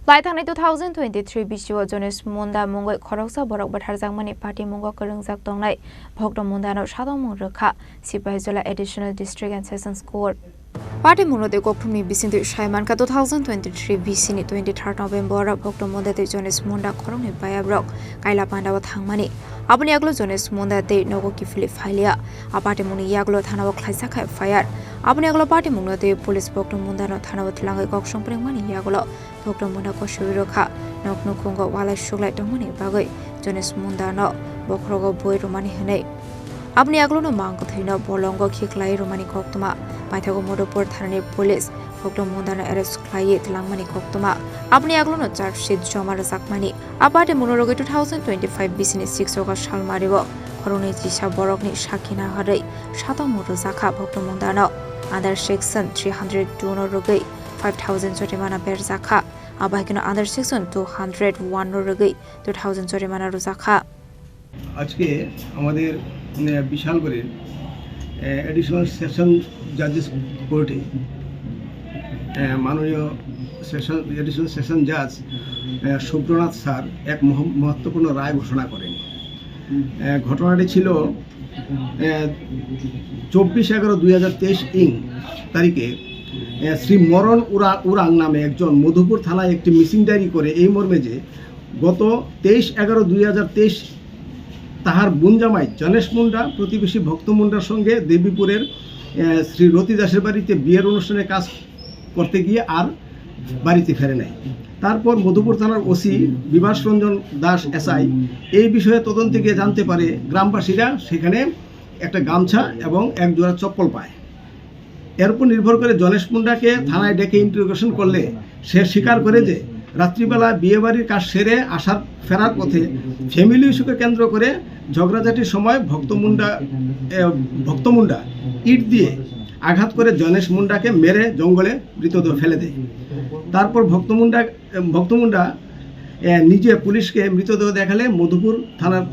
Laithangni 2023 BCO Jones Munda Mongoi Khoroksa Borok Batharjangmani Party Mongo Korungjak Tongnai Bhokto Mundano Shadong Rekha Sipahijola Additional District and Sessions Court Party Munote Kokthumni Bisindu Shaimanka 2023 BC 23 November Bhokto Mundate Jones Munda Khorongni Bayabrok Kaila Pandawa Thangmani Apni aglo Jones Munda te Nogo Kifili Phalia Apate Muni Yaglo Thanawa Khlaisakha Fire Apni aglo Party Munote Police Bhokto Mundano Thanawa Tlangai Kokshong Prengmani Yaglo Bhokto Munda ko Shurokha Nokno Kongo Wala Shuglai Tongmani Bagai Jones Munda no Bokrogo Boy Romani Hane Apni aglo no Mangko Thino Bolongo Khiklai Romani Koktuma Paithago Modopur Tharani Police Bhokto Munda no arrest Khlai Tlangmani Koktuma Apni aglo no charge sheet joma rakmani Apate Monoroge 2025 BC 6 August sal maribo Khoroni Jisa Borokni Shakina Harai Shato Moto Zakha Bhokto Munda no under section 302 no rogai 5,000 জরিমানা বের জাখা আবার কিন্তু under section 201 রগই 2000 জরিমানা রুজাখা আজকে আমাদের বিশালগড়ের additional session জাজেস কোর্টে মাননীয় additional session জাজ সুব্রনাথ স্যার এক মহত্বপূর্ণ রায় ঘোষণা করেন। ঘটনাটি ছিল 24/11/2023 তারিখে শ্রী মরণ উরাং নামে একজন মধুপুর থানায় একটি মিসিং ডায়েরি করে এই মর্মে যে গত 23/11/2023 তাহার বুনজামাই জনেশ মুন্ডা প্রতিবেশী ভক্ত মুন্ডার সঙ্গে দেবীপুরের শ্রী রতি দাসের বাড়িতে বিয়ের অনুষ্ঠানে কাজ করতে গিয়ে আর বাড়িতে ফেরে নাই। তারপর মধুপুর থানার ওসি বিভাস রঞ্জন দাস এসআই এই বিষয়ে তদন্তে গিয়ে জানতে পারে গ্রামবাসীরা সেখানে একটা গামছা এবং এক জোড়া চপ্পল পায়। এর উপর নির্ভর করে জনেশ মুন্ডাকে থানায় ডেকে ইন্টারোগেশন করলে সে স্বীকার করে যে রাত্রিবেলা বিয়েবাড়ির কাজ সেরে ফেরার পথে ফ্যামিলি ইস্যুকে কেন্দ্র করে ঝগড়াঝাটির সময় ভক্ত মুন্ডা ইট দিয়ে আঘাত করে জনেশ মুন্ডাকে মেরে জঙ্গলে মৃতদেহ ফেলে দেয়। তারপর ভক্ত মুন্ডা নিজে পুলিশকে মৃতদেহ দেখালে মধুপুর থানার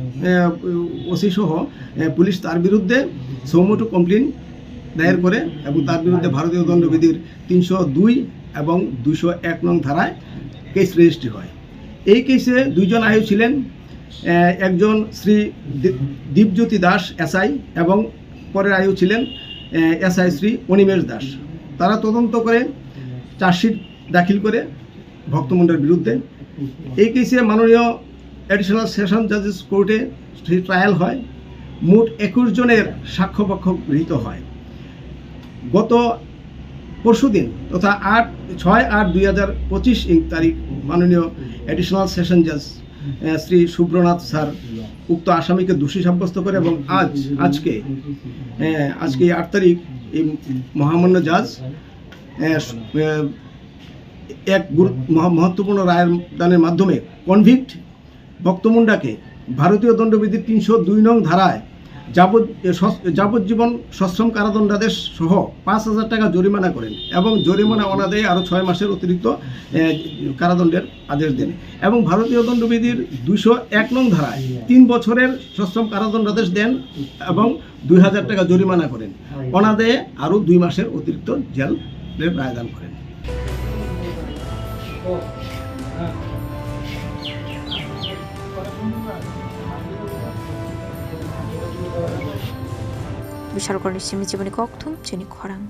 ওসি সহ পুলিশ তার বিরুদ্ধে সৌমোটো কমপ্লেন দায়ের করে এবং তার বিরুদ্ধে ভারতীয় দণ্ডবিধির 302 এবং 201 নং ধারায় কেস রেজিস্ট্রি হয়। এই কেসে দুইজন আয়ু ছিলেন, একজন শ্রী দীপজ্যোতি দাস এসআই এবং পরের আয়ু ছিলেন এসআই শ্রী অনিমেষ দাস। তারা তদন্ত করে চার্জশিট দাখিল করে ভক্ত মুন্ডার বিরুদ্ধে। এই কেসে মাননীয় অ্যাডিশনাল সেশন জাজেস কোর্টে ট্রায়াল হয়। মোট 21 জনের সাক্ষ্যপক্ষ গৃহীত হয়। গত পরশুদিন তথা 6/8/2025 তারিখ মাননীয় অ্যাডিশনাল সেশন জাজ শ্রী সুব্রনাথ স্যার উক্ত আসামিকে দোষী সাব্যস্ত করে এবং আজকে 8 তারিখ এই মহামান্য জাজ এক মহত্বপূর্ণ রায়ের দানের মাধ্যমে কনভিক্ট ভক্ত মুন্ডাকে ভারতীয় দণ্ডবিধির 302 নং ধারায় যাবজ্জীবন সশ্রম কারাদণ্ডাদেশ সহ 5,000 টাকা জরিমানা করেন এবং জরিমানা অনাদায়ে আরও 6 মাসের অতিরিক্ত কারাদণ্ডের আদেশ দেন এবং ভারতীয় দণ্ডবিধির 201 নং ধারায় 3 বছরের সশ্রম কারাদণ্ডাদেশ দেন এবং 2,000 টাকা জরিমানা করেন। অনাদায়ে আরও 2 মাসের অতিরিক্ত জেলের রায়দান করেন। বিশালগড় নিশ্চিমি জীবনী ককথুম চিনি খরাং।